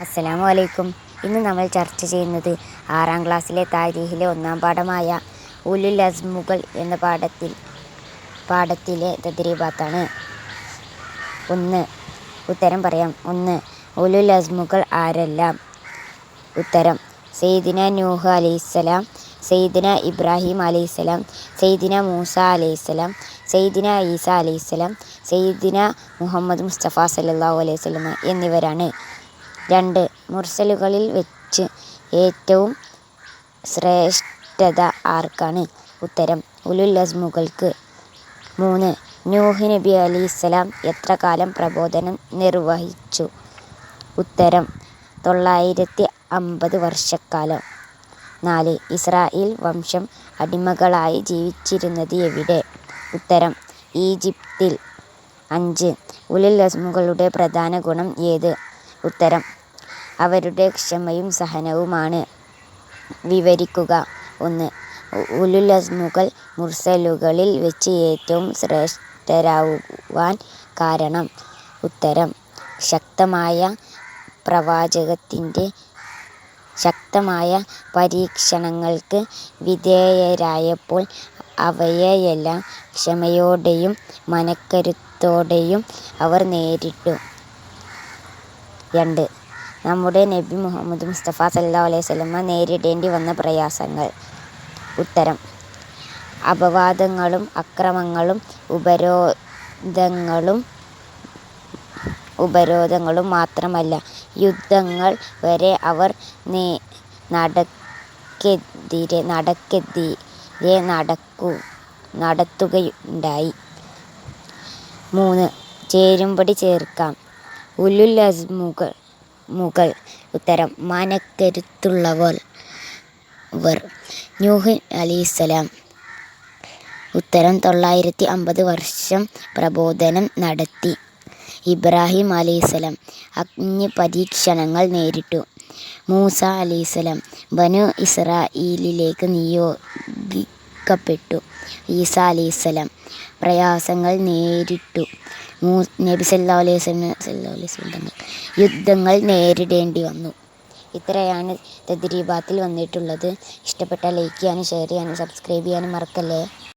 അസ്സലാമു അലൈക്കും. ഇന്ന് നമ്മൾ ചർച്ച ചെയ്യുന്നത് 6ാം ക്ലാസ്സിലെ താരീഖിലെ 1ാം പാഠമായ ഉലുൽ അസ്മുകൾ എന്ന പാഠത്തിലെ തദ്രീബാത്താണ്. ഉത്തരം പറയാം. 1. ഉലുൽ അസ്മുകൾ ആരെല്ലാം? ഉത്തരം: സയ്യിദിന നൂഹ് അലൈഹിസ്സലാം, സയ്യിദിന ഇബ്രാഹിം അലൈഹിസ്സലാം, സയ്യിദിന മൂസ അലൈഹിസ്സലാം, സയ്യിദിന ഈസ അലൈഹിസ്സലാം, സയ്യിദിന മുഹമ്മദ് മുസ്തഫ സല്ലല്ലാഹു അലൈഹി വസല്ലം എന്നിവരാണ്. 2. മുർസലുകളിൽ വെച്ച് ഏറ്റവും ശ്രേഷ്ഠത ആർക്കാണ്? ഉത്തരം: ഉലുൽ അസ്മുകൾക്ക്. 3. നൂഹ് നബി അലൈഹിസ്സലാം എത്ര കാലം പ്രബോധനം നിർവഹിച്ചു? ഉത്തരം: 950 വർഷക്കാലം. 4. ഇസ്രായേൽ വംശം അടിമകളായി ജീവിച്ചിരുന്നത് എവിടെ? ഉത്തരം: ഈജിപ്തിൽ. 5. ഉലുൽ അസ്മുകളുടെ പ്രധാന ഗുണം ഏത്? ഉത്തരം: അവരുടെ ക്ഷമയും സഹനവുമാണ്. വിവരിക്കുക. 1. ഉലുൽ അസ്മുകൾ മുർസലുകളിൽ വെച്ച് ഏറ്റവും ശ്രേഷ്ഠരാവാൻ കാരണം? ഉത്തരം: ശക്തമായ പരീക്ഷണങ്ങൾക്ക് വിധേയരായപ്പോൾ അവയെല്ലാം ക്ഷമയോടെയും മനക്കരുത്തോടെയും അവർ നേരിട്ടു. 2. നമ്മുടെ നബി മുഹമ്മദ് മുസ്തഫ സല്ലല്ലാഹു അലൈഹി വസല്ലം നേരിടേണ്ടി വന്ന പ്രയാസങ്ങൾ. ഉത്തരം: അപവാദങ്ങളും അക്രമങ്ങളും ഉപരോധങ്ങളും മാത്രമല്ല, യുദ്ധങ്ങൾ വരെ അവർ നടക്കെതിരെ നടത്തുകയുണ്ടായി. 3. ചേരുംപടി ചേർക്കാം. ഉലുൽ അസ്മുകൾ. ഉത്തരം: മനക്കരുത്തുള്ളവർ. നൂഹ് അലൈഹിസ്സലാം. ഉത്തരം: 950 വർഷം പ്രബോധനം നടത്തി. ഇബ്രാഹിം അലൈഹിസ്സലാം അഗ്നി പരീക്ഷണങ്ങൾ നേരിട്ടു. മൂസ അലൈഹിസ്സലാം ബനൂ ഇസ്രായീലിലേക്ക് നിയോഗിക്കപ്പെട്ടു. ഈസ അലൈഹിസ്സലാം പ്രയാസങ്ങൾ നേരിട്ടു. നബി സല്ലല്ലാഹു അലൈഹി വസല്ലം തങ്ങൾ യുദ്ധങ്ങൾ നേരിടേണ്ടി വന്നു. ഇത്രയാണ് തദ്രീബാത്തിൽ വന്നിട്ടുള്ളത്. ഇഷ്ടപ്പെട്ടാൽ ലൈക്ക് ചെയ്യാനും ഷെയർ ചെയ്യാനും സബ്സ്ക്രൈബ് ചെയ്യാനും മറക്കല്ലേ.